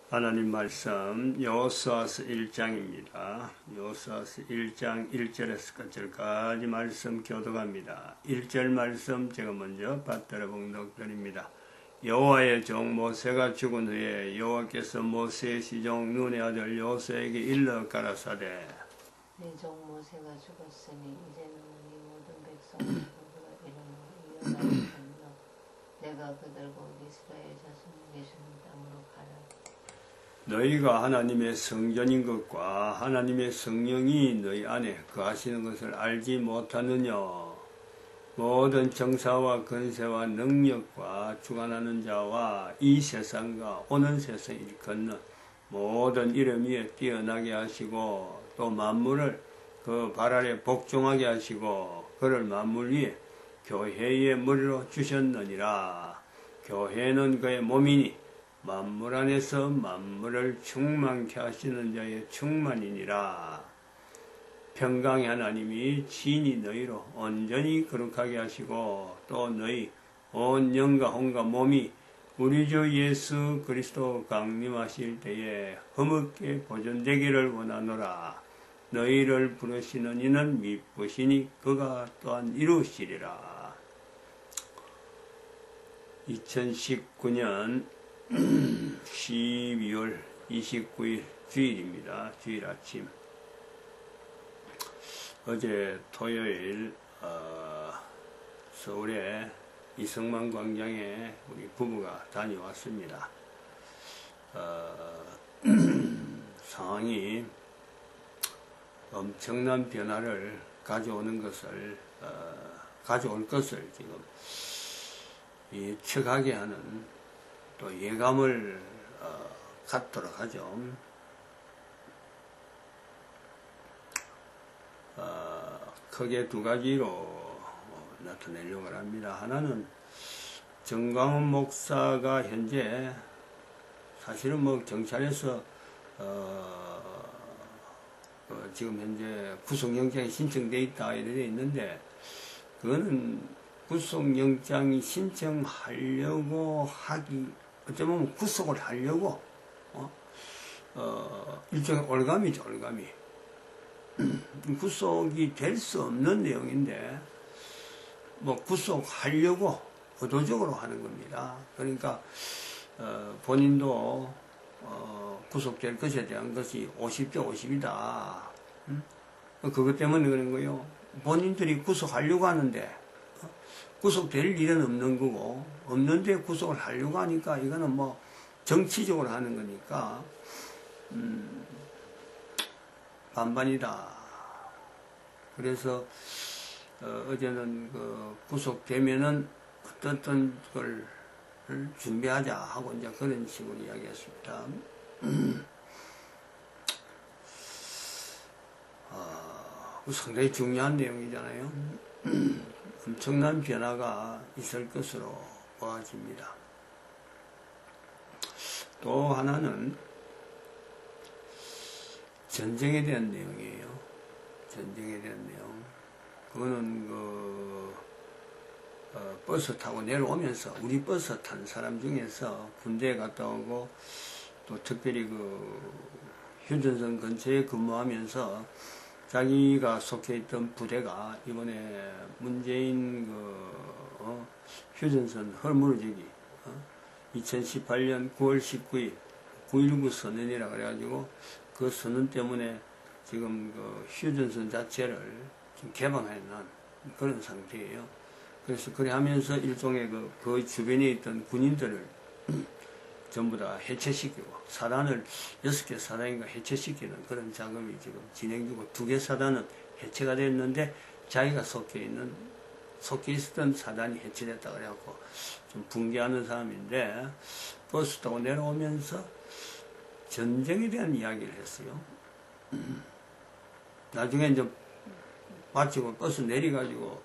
하나님 말씀 여호수아서 1장입니다. 여호수아서 1장 1절에서 끝절까지 말씀 교독합니다. 1절 말씀 제가 먼저 받들어 봉독드립니다. 여호와의 종 모세가 죽은 후에 여호와께서 모세의 시종 눈의 아들 여호수아에게 일러 가라사대 네 종 모세가 죽었으니 이제는 이 모든 백성을 그들과 이름으로 이어나갈 것이며 내가 그들과 이스라엘 자손에게 주는 땅으로 가라. 너희가 하나님의 성전인 것과 하나님의 성령이 너희 안에 거하시는 것을 알지 못하느냐. 모든 정사와 권세와 능력과 주관하는 자와 이 세상과 오는 세상을 건너 모든 이름 위에 뛰어나게 하시고 또 만물을 그 발 아래 복종하게 하시고 그를 만물 위에 교회의 머리로 주셨느니라. 교회는 그의 몸이니 만물 안에서 만물을 충만케 하시는 자의 충만이니라. 평강의 하나님이 친히 너희로 온전히 거룩하게 하시고 또 너희 온 영과 혼과 몸이 우리 주 예수 그리스도 강림하실 때에 흠없게 보존되기를 원하노라. 너희를 부르시는 이는 미쁘시니 그가 또한 이루시리라. 2019년 12월 29일 주일입니다. 주일 아침. 어제 토요일 서울의 이성만 광장에 우리 부부가 다녀왔습니다. 상황이 엄청난 변화를 가져올 것을 지금 예측하게 하는 또 예감을 갖도록 하죠. 크게 두 가지로 나타내려고 합니다. 하나는 정광훈 목사가 현재 사실은 뭐 경찰에서 지금 현재 구속영장이 신청돼 있다 이렇게 돼 있는데 그거는 구속영장이 신청하려고 어쩌면 구속을 하려고 일종의 올감이죠. 올감이 구속이 될 수 없는 내용인데 뭐 구속하려고 의도적으로 하는 겁니다. 그러니까 본인도 구속될 것에 대한 것이 50대 50이다. 그것 때문에 그런 거요. 본인들이 구속하려고 하는데 구속될 일은 없는 거고 없는데 구속을 하려고 하니까 이거는 뭐 정치적으로 하는 거니까 반반이다. 그래서 어제는 구속되면은 어떤 걸 준비하자 하고 이제 그런 식으로 이야기했습니다. 상당히 중요한 내용이잖아요. 엄청난 변화가 있을 것으로 보아집니다. 또 하나는 전쟁에 대한 내용이에요. 전쟁에 대한 내용. 그거는 버스 타고 내려오면서 우리 버스 탄 사람 중에서 군대에 갔다 오고 또 특별히 휴전선 근처에 근무하면서 자기가 속해 있던 부대가 이번에 문재인 휴전선 헐무르지기 2018년 9월 19일 9.19 선언이라 그래가지고 그 선언 때문에 지금 휴전선 자체를 좀 개방해 놓은 그런 상태예요. 그래서 그래 하면서 일종의 그 주변에 있던 군인들을 전부 다 해체시키고 사단을 6개 사단인가 해체시키는 그런 작업이 지금 진행 중이고 2개 사단은 해체가 됐는데 자기가 속해 있었던 사단이 해체됐다 그래갖고 좀 붕괴하는 사람인데 버스 타고 내려오면서 전쟁에 대한 이야기를 했어요. 나중에 이제 마치고 버스 내려가지고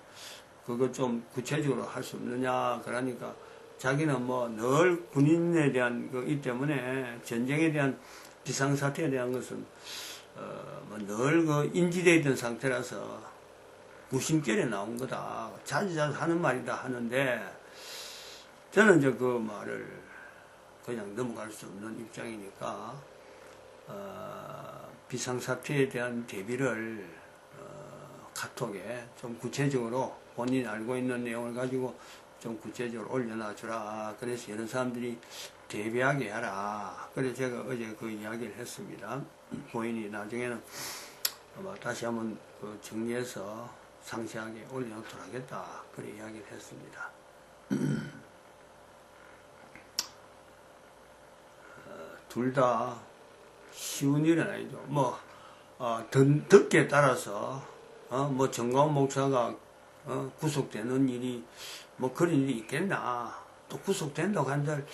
그거 좀 구체적으로 할 수 없느냐 그러니까 자기는 뭐 늘 군인에 대한 이 때문에 전쟁에 대한 비상사태에 대한 것은 늘 인지되어 있던 상태라서 무심결에 나온 거다. 자주 하는 말이다 하는데 저는 이제 그 말을 그냥 넘어갈 수 없는 입장이니까 비상사태에 대한 대비를 카톡에 좀 구체적으로 본인이 알고 있는 내용을 가지고 좀 구체적으로 올려놔 주라. 그래서 이런 사람들이 대비하게 하라. 그래서 제가 어제 그 이야기를 했습니다. 본인이 나중에는 다시 한번 그 정리해서 상세하게 올려놓도록 하겠다. 그래 이야기를 했습니다. 둘 다 쉬운 일은 아니죠. 듣기에 따라서 정광훈 목사가 구속되는 일이 그런 일이 있겠나, 또 구속된다고 한들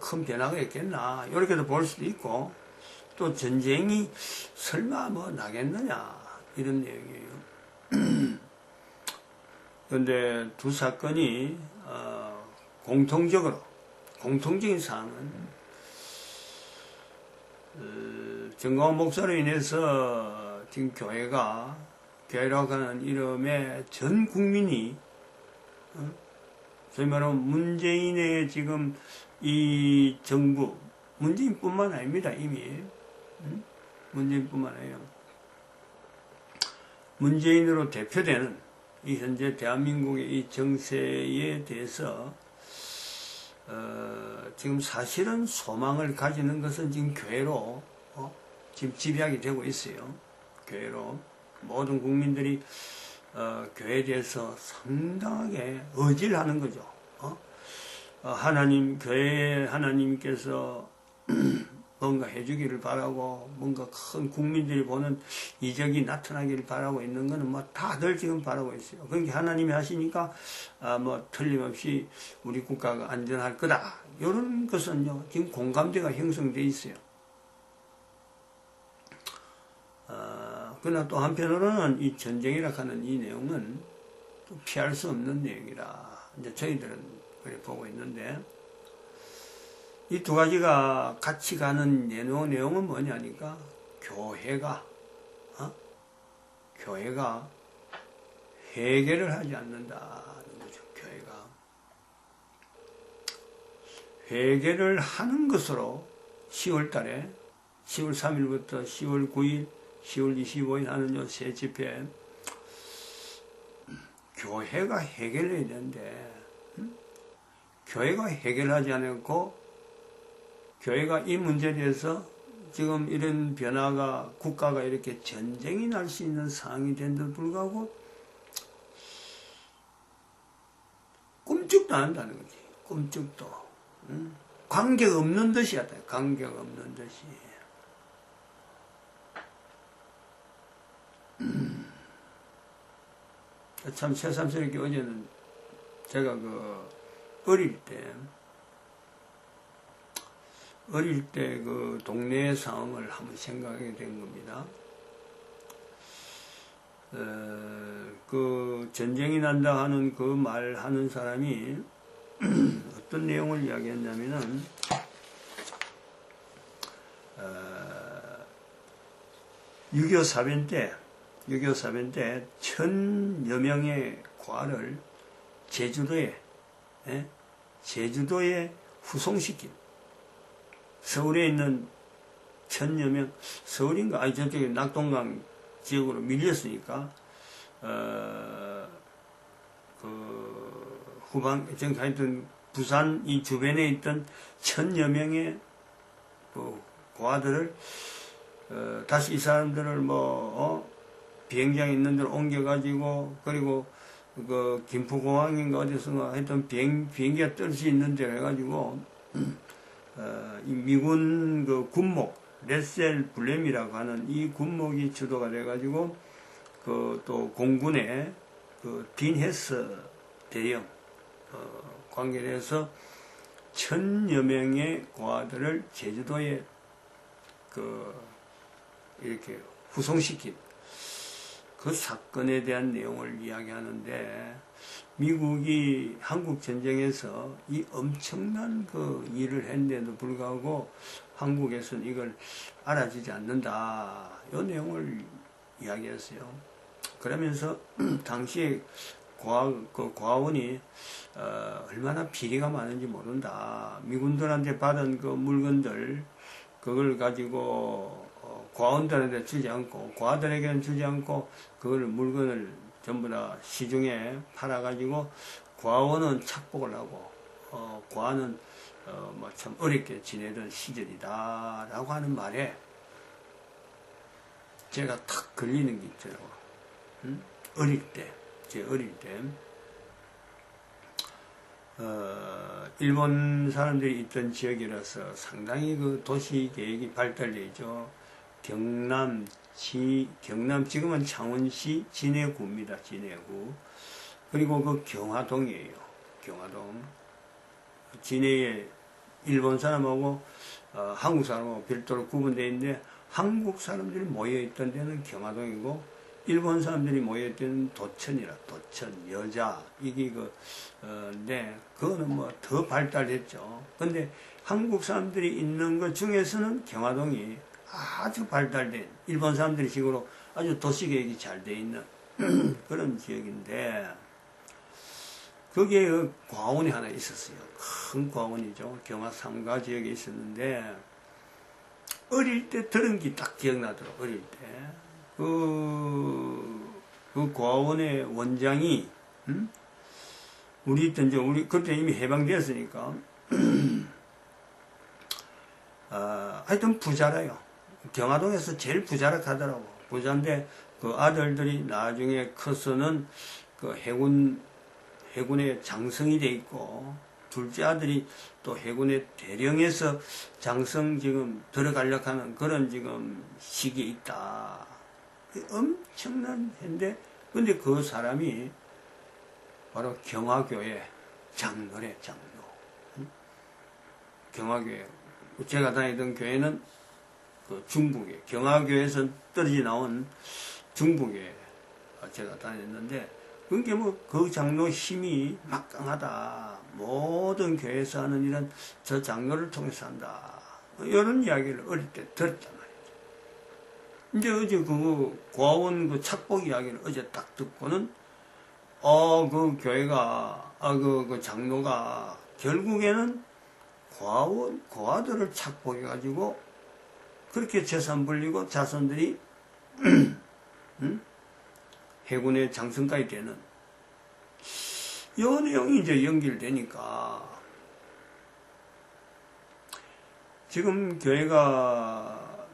큰 변화가 있겠나, 이렇게도 볼 수도 있고, 또 전쟁이 설마 나겠느냐, 이런 내용이에요. 그런데 두 사건이 공통적인 사항은 정광훈 목사로 인해서 지금 교회라고 하는 이름에 전 국민이 소위 말하면 문재인의 지금 이 정부, 문재인뿐만 아닙니다. 이미 문재인뿐만 아니에요. 문재인으로 대표되는 이 현재 대한민국의 이 정세에 대해서 지금 사실은 소망을 가지는 것은 지금 교회로 지금 지배하게 되고 있어요. 교회로 모든 국민들이 교회에 대해서 상당하게 의지하는 거죠. 교회에 하나님께서 뭔가 해주기를 바라고, 뭔가 큰 국민들이 보는 이적이 나타나기를 바라고 있는 거는 다들 지금 바라고 있어요. 그러니까 하나님이 하시니까 틀림없이 우리 국가가 안전할 거다. 이런 것은요, 지금 공감대가 형성되어 있어요. 그러나 또 한편으로는 이 전쟁이라 하는 이 내용은 또 피할 수 없는 내용이라 이제 저희들은 그래 보고 있는데, 이 두 가지가 같이 가는 내용은 뭐냐니까, 교회가 회개를 하지 않는다는 거죠. 교회가 회개를 하는 것으로 10월 달에 10월 3일부터 10월 9일 10월 25일 하는 요 세 집회, 교회가 해결해야 되는데, 교회가 해결하지 않았고, 교회가 이 문제에 대해서 지금 이런 변화가, 국가가 이렇게 전쟁이 날 수 있는 상황이 된데도 불구하고 꿈쩍도 안 한다는 거지. 꿈쩍도. 관계가 없는 듯이 하다. 관계가 없는 듯이. 참 새삼스럽게 어제는 제가 어릴 때 그 동네의 상황을 한번 생각하게 된 겁니다. 그 전쟁이 난다 하는 그 말하는 사람이 어떤 내용을 이야기했냐면은, 6.25 사변 때 1000여 명의 과를 제주도에 후송시킨, 서울에 있는 1000여 명, 서울인가? 아니, 저쪽에 낙동강 지역으로 밀렸으니까, 지금 하여튼 부산 이 주변에 있던 1000여 명의 고아들을, 다시 이 사람들을 비행장에 있는 데로 옮겨가지고, 그리고 김포공항인가 어디선가 하여튼 비행기가 뜰 수 있는 데로 해가지고, 이 미군 군목, 레셀 블렘이라고 하는 이 군목이 주도가 돼가지고, 또 공군의 딘헤스 대령, 관계를 해서 1000여 명의 고아들을 제주도에 이렇게 후송시킨 그 사건에 대한 내용을 이야기하는데, 미국이 한국 전쟁에서 이 엄청난 일을 했는데도 불구하고 한국에서는 이걸 알아주지 않는다, 이 내용을 이야기했어요. 그러면서 당시에 그 고아원이 얼마나 비리가 많은지 모른다. 미군들한테 받은 그 물건들 그걸 가지고 고아원들한테 주지 않고 고아들에게는 주지 않고 그걸 물건을 전부 다 시중에 팔아가지고 고아원은 착복을 하고 고아는 뭐 참 어렵게 지내던 시절이다라고 하는 말에 제가 탁 걸리는 게 있더라고. 어릴 때, 제 어릴 때, 일본 사람들이 있던 지역이라서 상당히 그 도시 계획이 발달되어 있죠. 경남, 지금은 창원시 진해구입니다. 진해구. 그리고 그 경화동이에요. 경화동. 진해에 일본 사람하고 한국 사람하고 별도로 구분되어 있는데 한국 사람들이 모여있던 데는 경화동이고 일본 사람들이 모여있던 데는 도천이라 도천, 여자 이게 네, 그거는 뭐 더 발달했죠. 근데 한국 사람들이 있는 것 중에서는 경화동이 아주 발달된 일본 사람들이 식으로 아주 도시계획이 잘 돼 있는 그런 지역인데 거기에 그 과원이 하나 있었어요. 큰 과원이죠. 경화 삼가 지역에 있었는데 어릴 때 들은 게 딱 기억나더라고. 어릴 때 그 과원의 원장이 우리 그때 이미 해방되었으니까 하여튼 부자라요. 경화동에서 제일 부자라 하더라고. 부자인데 그 아들들이 나중에 커서는 그 해군에 장성이 돼 있고 둘째 아들이 또 해군의 대령에서 장성 지금 들어가려고 하는 그런 지금 시기에 있다. 엄청난 해인데 근데 그 사람이 바로 경화교회 장로래. 장로. 경화교회. 제가 다니던 교회는 그 중부교회, 경화교회에서 떨어져 나온 중부교회 제가 다녔는데 그게 뭐 그 장로 힘이 막강하다. 모든 교회에서 하는 일은 저 장로를 통해서 한다. 이런 이야기를 어릴 때 들었단 말이죠. 이제 어제 그 고아원 그 착복 이야기를 어제 딱 듣고는 그 교회가 그 장로가 결국에는 고아들을 착복해가지고 그렇게 재산 불리고 자손들이 해군의 장성까지 되는 이 내용이 이제 연결되니까 지금 교회가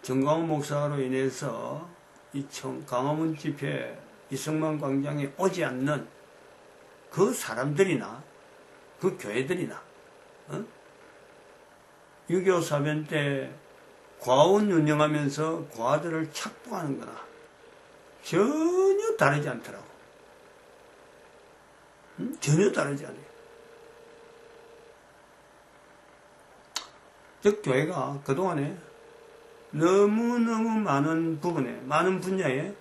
정광훈 목사로 인해서 이 광화문 집회 이승만 광장에 오지 않는 그 사람들이나 그 교회들이나 6.25 사변 때 고아원 운영하면서 고아들을 착복하는 거나 전혀 다르지 않더라고. 전혀 다르지 않아요. 즉 교회가 그동안에 너무너무 많은 부분에 많은 분야에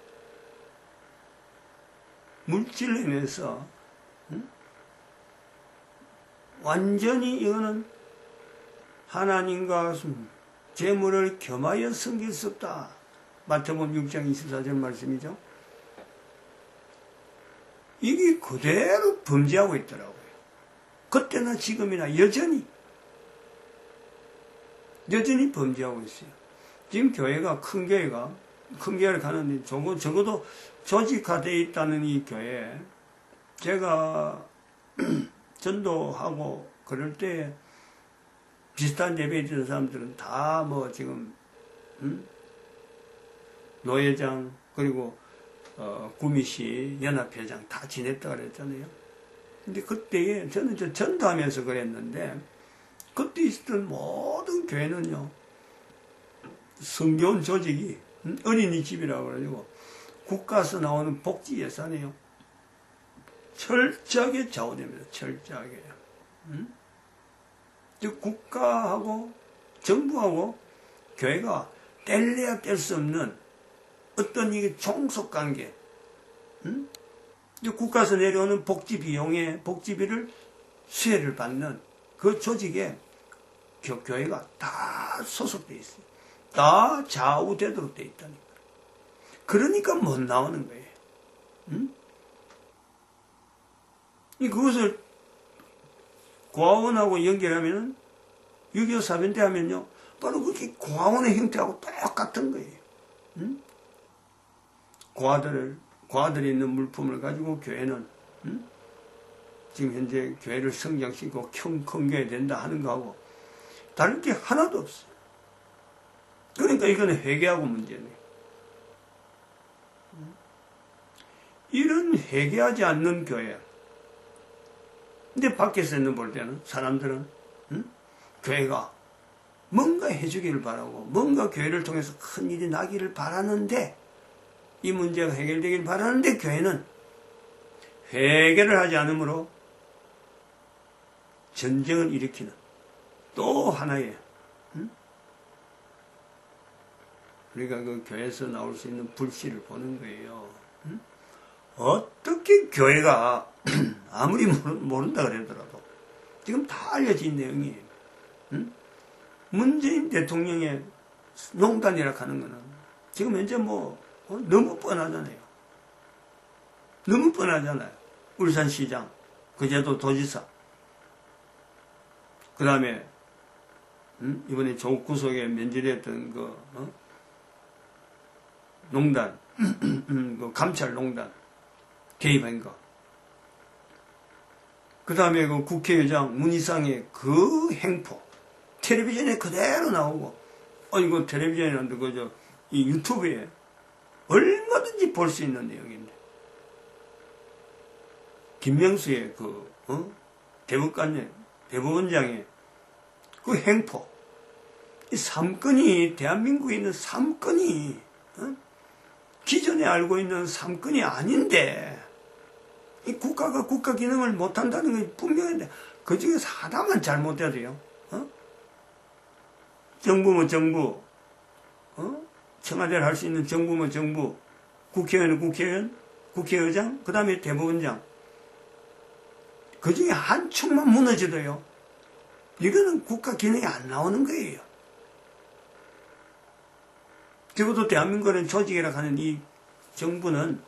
물질로 인해서 완전히 이거는 하나님과 재물을 겸하여 섬길 수 없다. 마태복음 6장 24절 말씀이죠. 이게 그대로 범죄하고 있더라고요. 그때나 지금이나 여전히 범죄하고 있어요. 지금 교회가 큰 교회를 가는데 적어도 조직화되어 있다는 이 교회 제가 전도하고 그럴 때 비슷한 예배에 드는 사람들은 다 뭐 지금 노회장 그리고 구미시 연합회장 다 지냈다 그랬잖아요. 근데 그때에 저는 전도하면서 그랬는데 그때 있었던 모든 교회는요 성교원 조직이 어린이집이라고 그래가지고 국가에서 나오는 복지 예산이요 철저하게 좌우됩니다. 철저하게. 즉 국가하고 정부하고 교회가 뗄래야 뗄 수 없는 어떤 이게 종속관계, 국가에서 내려오는 복지 비용에 복지비를 수혜를 받는 그 조직에 교회가 다 소속되어 있어요. 다 좌우되도록 되어 있다니까. 그러니까 못 나오는 거예요. 그것을 고아원하고 연결하면은 6.25 사변 때 하면요 바로 그게 고아원의 형태하고 똑같은 거예요. 응? 고아들이 있는 물품을 가지고 교회는 지금 현재 교회를 성장시키고 큰 교회 된다 하는 거하고 다른 게 하나도 없어요. 그러니까 이거는 회개하고 문제네. 이런 회개하지 않는 교회. 근데 밖에서 있는 볼 때는 사람들은 교회가 뭔가 해주기를 바라고 뭔가 교회를 통해서 큰 일이 나기를 바라는데 이 문제가 해결되기를 바라는데 교회는 회개를 하지 않으므로 전쟁을 일으키는 또 하나의 우리가 그 교회에서 나올 수 있는 불씨를 보는 거예요. 어떻게 교회가 아무리 모른다 그러더라도 지금 다 알려진 내용이에요. 문재인 대통령의 농단이라 하는 거는 지금 현재 너무 뻔하잖아요. 너무 뻔하잖아요. 울산시장, 그제도 도지사, 그 다음에 이번에 조국구속에 면제됐던 농단, 그 감찰농단 개입한 거. 그 다음에 그 국회의장 문희상의 그 행포 텔레비전에 그대로 나오고 이거 텔레비전에 이 유튜브에 얼마든지 볼 수 있는 내용인데 김명수의 대법원장의 그 행포 이 3건이 대한민국에 있는 3건이 기존에 알고 있는 3건이 아닌데 이 국가가 국가 기능을 못한다는 게 분명한데 그 중에서 하나만 잘못해도요. 정부면 정부, 청와대를 할 수 있는 정부면 정부, 국회의원은 국회의원, 국회의장, 그 다음에 대법원장. 그 중에 한 축만 무너져도요. 이거는 국가 기능이 안 나오는 거예요. 적어도 대한민국은 조직이라 하는 이 정부는,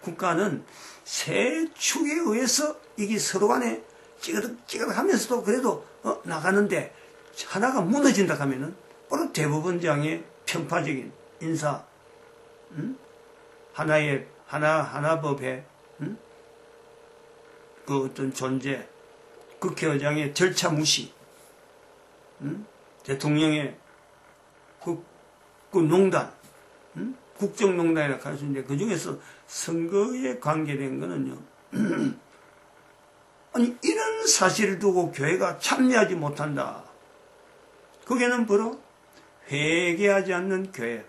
국가는 세 축에 의해서 이게 서로 간에 찌그덕 하면서도 그래도 나가는데 하나가 무너진다 하면은 바로 대법원장의 편파적인 인사, 하나법의 그 어떤 존재, 국회의장의 절차 무시, 대통령의 그 농단, 국정농단이라고 할 수 있는데 그 중에서 선거에 관계된 거는요. 아니 이런 사실을 두고 교회가 참여하지 못한다. 그게는 바로 회개하지 않는 교회.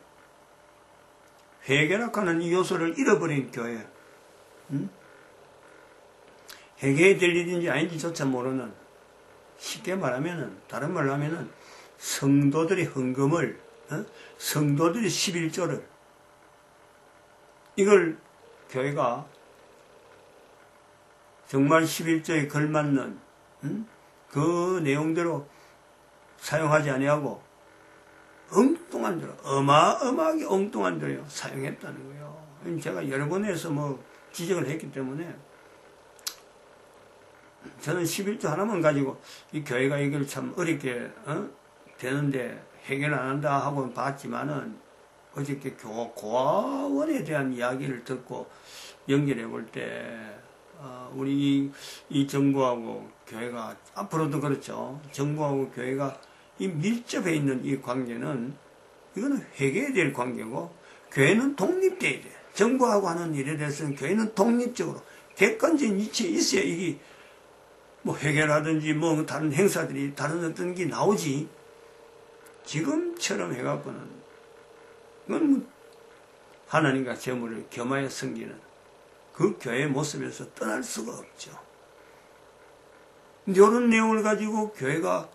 회개라고 하는 이 요소를 잃어버린 교회. 회개해야 될 일인지 아닌지조차 모르는, 쉽게 말하면은, 다른 말로 하면은 성도들의 헌금을, 성도들의 11조를 이걸 교회가 정말 11조에 걸맞는 그 내용대로 사용하지 아니하고 엉뚱한 대로 어마어마하게 엉뚱한 대로 사용했다는 거예요. 제가 여러 번에서 지적을 했기 때문에 저는 11조 하나만 가지고 이 교회가 이걸 참 어렵게 되는데 해결 안 한다 하고 봤지만은 어저께 고아원에 대한 이야기를 듣고 연결해 볼 때 우리 이 정부하고 교회가 앞으로도 그렇죠. 정부하고 교회가 이 밀접해 있는 이 관계는 이거는 회개해야 될 관계고 교회는 독립돼야 돼. 정부하고 하는 일에 대해서는 교회는 독립적으로 객관적인 위치에 있어야 이게 회개라든지 다른 행사들이 다른 어떤 게 나오지. 지금처럼 해갖고는 이건 하나님과 재물을 겸하여 섬기는 그 교회의 모습에서 떠날 수가 없죠. 이런 내용을 가지고 교회가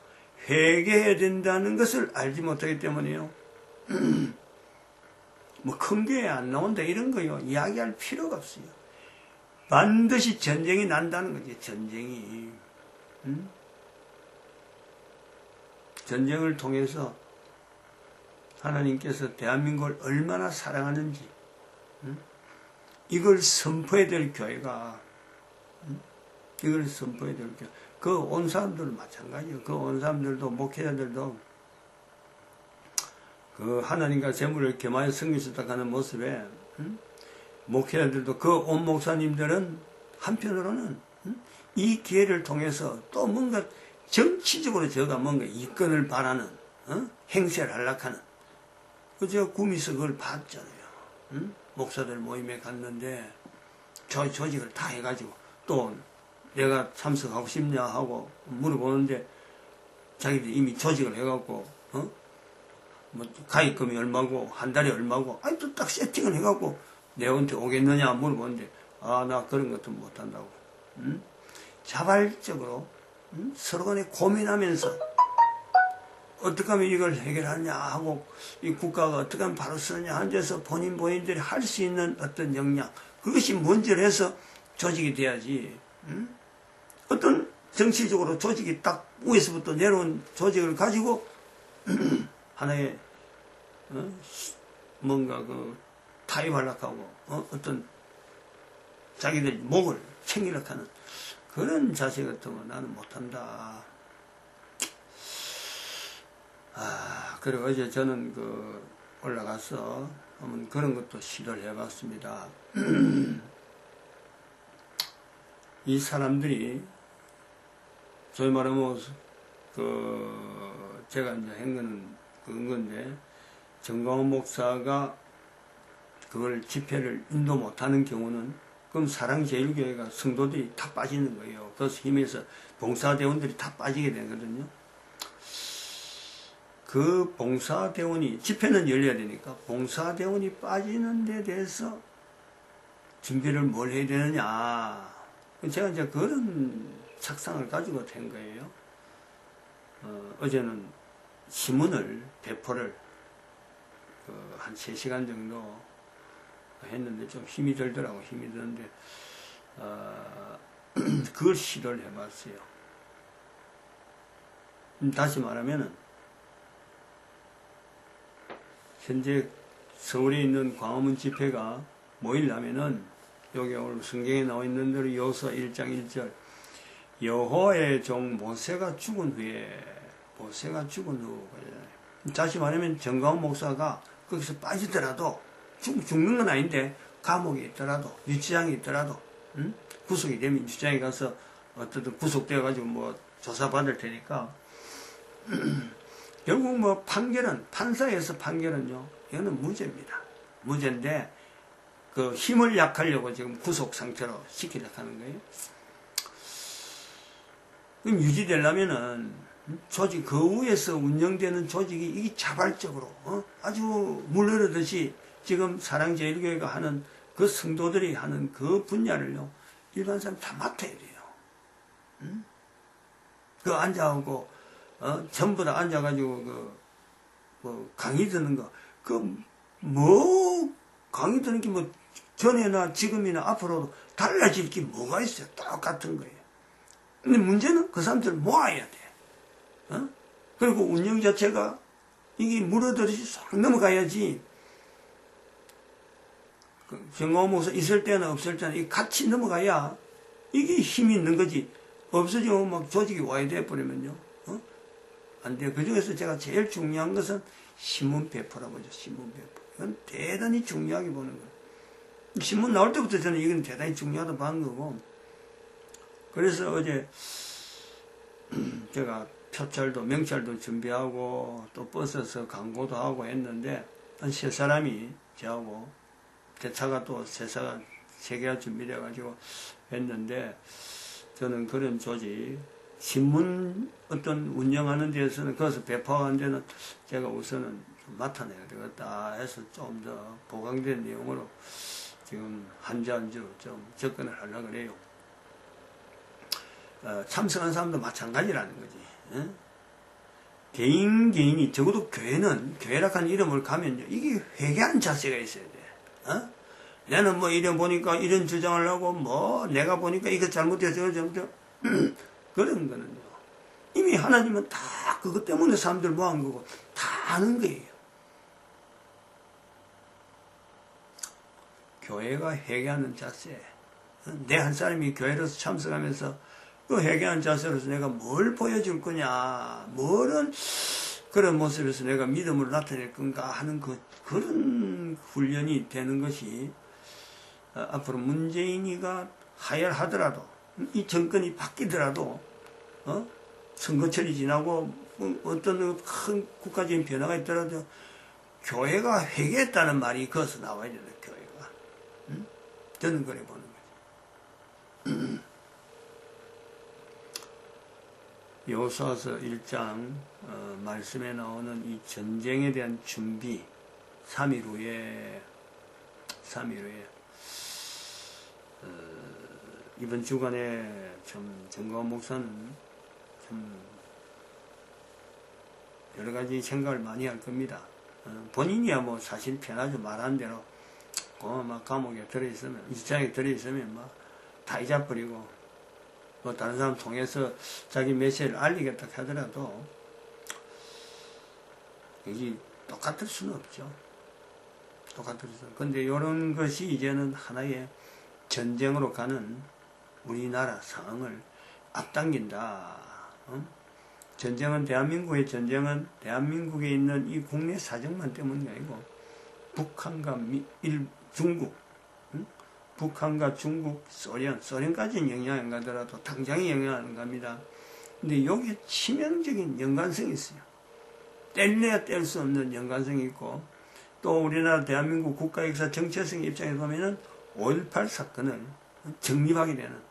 회개해야 된다는 것을 알지 못하기 때문에요. 큰 교회 안 나온다 이런 거요. 이야기할 필요가 없어요. 반드시 전쟁이 난다는 거지. 전쟁이. 전쟁을 통해서 하나님께서 대한민국을 얼마나 사랑하는지 이걸 선포해야 될 교회가 이걸 선포해야 될 게, 그 온 사람들은 마찬가지예요. 그 온 사람들도, 목회자들도, 그 하나님과 재물을 겸하여 섬기셨다 하는 모습에, 목회자들도 그 온 목사님들은 한편으로는, 이 기회를 통해서 또 뭔가 정치적으로 저가 뭔가 이권을 바라는, 행세를 하려고 하는, 그저 구미서 그걸 봤잖아요. 목사들 모임에 갔는데, 저 조직을 다 해가지고, 또 내가 참석하고 싶냐 하고 물어보는데, 자기들 이미 조직을 해갖고, 뭐, 가입금이 얼마고, 한 달에 얼마고, 아니, 또 딱 세팅을 해갖고, 내한테 오겠느냐 물어보는데, 아, 나 그런 것도 못한다고. 자발적으로, 서로 간에 고민하면서, 어떻게 하면 이걸 해결하냐 하고, 이 국가가 어떻게 하면 바로 쓰느냐 하는 데서 본인들이 할 수 있는 어떤 역량, 그것이 먼저 해서 조직이 돼야지, 어떤 정치적으로 조직이 딱 위에서부터 내려온 조직을 가지고, 하나의, 뭔가 타협하려고 하고, 어떤 자기들 목을 챙기려고 하는 그런 자세 같은 거 나는 못한다. 그리고 어제 저는 올라가서 한번 그런 것도 시도를 해봤습니다. 이 사람들이, 소위 말하면, 제가 이제 한 거는 그런 건데, 정광훈 목사가 그걸 집회를 인도 못하는 경우는, 그럼 사랑제일교회가 성도들이 다 빠지는 거예요. 그래서 힘에서 봉사대원들이 다 빠지게 되거든요. 그 봉사대원이, 집회는 열려야 되니까, 봉사대원이 빠지는 데 대해서 준비를 뭘 해야 되느냐. 제가 이제 그런 착상을 가지고 된 거예요. 어제는 신문을, 배포를, 한 3시간 정도 했는데 좀 힘이 들더라고. 힘이 드는데, 그걸 시도를 해봤어요. 다시 말하면은, 현재 서울에 있는 광화문 집회가 모이려면은, 여기 오늘 성경에 나와 있는 대로 여호수아 1장 1절, 여호와의 종 모세가 죽은 후, 다시 말하면 정광훈 목사가 거기서 빠지더라도, 죽는 건 아닌데, 감옥에 있더라도, 유치장에 있더라도, 구속이 되면 유치장에 가서 어떻든 구속되어가지고 뭐 조사받을 테니까, 결국 뭐 판사에서 판결은요, 이거는 무죄입니다. 무죄인데, 그 힘을 약하려고 지금 구속 상태로 시키려고 하는 거예요. 그럼 유지되려면은, 조직, 그 위에서 운영되는 조직이 이게 자발적으로, 아주 물르르듯이 지금 사랑제일교회가 하는 그 성도들이 하는 그 분야를요, 일반 사람 다 맡아야 돼요. 앉아가고, 전부 다 앉아가지고, 강의 듣는 거, 강의 듣는 게 뭐, 전에나 지금이나 앞으로도 달라질 게 뭐가 있어요? 똑같은 거예요. 근데 문제는 그 사람들을 모아야 돼. 그리고 운영 자체가 이게 물어들듯이 쏙 넘어가야지. 정광훈 목사 있을 때나 없을 때나 이 같이 넘어가야 이게 힘이 있는 거지. 없어지면 막 조직이 와야 돼 버리면요. 안 돼요. 그 중에서 제가 제일 중요한 것은 신문 배포라고 하죠. 신문 배포. 이건 대단히 중요하게 보는 거예요. 신문 나올 때부터 저는 이건 대단히 중요하다고 본 거고. 그래서 어제 제가 표철도 명찰도 준비하고 또 버스에서 광고도 하고 했는데 한 3사람이 저하고 대차가 또 3개가 준비돼 가지고 했는데 저는 그런 조직 신문 어떤 운영하는 데에서는 거기서 배포하는 데는 제가 우선은 좀 맡아내야 되겠다 해서 좀 더 보강된 내용으로 지금 한 주 한 주 좀 접근을 하려고 그래요. 참석한 사람도 마찬가지라는 거지. 개인이, 적어도 교회라고 하는 이름을 가면요, 이게 회개하는 자세가 있어야 돼. 나는 뭐 이런 보니까 이런 주장을 하고, 내가 보니까 이거 잘못해서 저거 잘못해서, 그런 거는요, 이미 하나님은 다 그것 때문에 사람들 모은 거고, 다 아는 거예요. 교회가 회개하는 자세, 내 한 사람이 교회로서 참석하면서 그 회개한 자세로서 내가 뭘 보여줄 거냐, 뭐는 그런 모습에서 내가 믿음을 나타낼 건가 하는 그런 훈련이 되는 것이 앞으로 문재인이가 하야하더라도 이 정권이 바뀌더라도 선거철이 지나고 어떤 큰 국가적인 변화가 있더라도 교회가 회개했다는 말이 거기서 나와야 된다. 교회가. 저는 그래 보는 거죠. 요소서 1장 말씀에 나오는 이 전쟁에 대한 준비 3일 후에 이번 주간에 참 정가원 목사는 참 여러 가지 생각을 많이 할 겁니다. 본인이야 뭐 사실 편하죠. 말한 대로 막 감옥에 들어있으면, 입장에 들어있으면 막 다 잊어버리고 뭐 다른 사람 통해서 자기 메시지를 알리겠다 하더라도 이게 똑같을 수는 없죠. 똑같을 수는. 근데 이런 것이 이제는 하나의 전쟁으로 가는 우리나라 상황을 앞당긴다. 전쟁은 대한민국의 전쟁은 대한민국에 있는 이 국내 사정만 때문이 아니고 북한과 중국, 북한과 중국, 소련까지는 영향 안 가더라도 당장에 영향 안 갑니다. 근데 여기에 치명적인 연관성이 있어요. 뗄래야 뗄 수 없는 연관성이 있고 또 우리나라 대한민국 국가 역사 정체성의 입장에서 보면은 5.18 사건을 정립하게 되는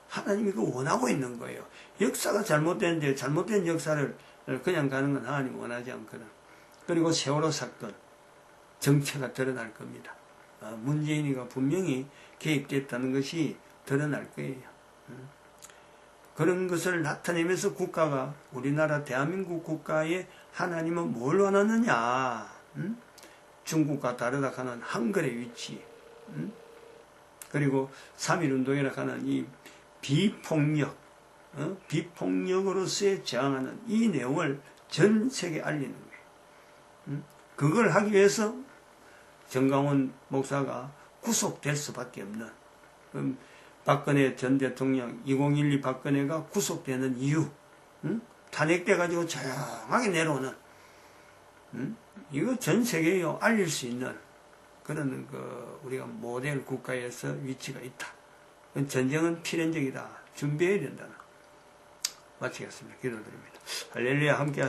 하나님이 그 원하고 있는 거예요. 역사가 잘못됐는데 잘못된 역사를 그냥 가는 건 하나님 원하지 않거든. 그리고 세월호 사건 정체가 드러날 겁니다. 문재인이가 분명히 개입됐다는 것이 드러날 거예요. 그런 것을 나타내면서 국가가 우리나라 대한민국 국가에 하나님은 뭘 원하느냐, 중국과 다르다 하는 한글의 위치, 그리고 3.1운동이라 하는 이 비폭력, 비폭력으로서의 저항하는 이 내용을 전 세계에 알리는 거예요. 그걸 하기 위해서 정강원 목사가 구속될 수밖에 없는, 박근혜 전 대통령 2012 박근혜가 구속되는 이유, 탄핵돼가지고 조용하게 내려오는, 이거 전 세계에 알릴 수 있는 그런 우리가 모델 국가에서 위치가 있다. 전쟁은 필연적이다. 준비해야 된다. 마치겠습니다. 기도드립니다. 할렐루야 함께 하시고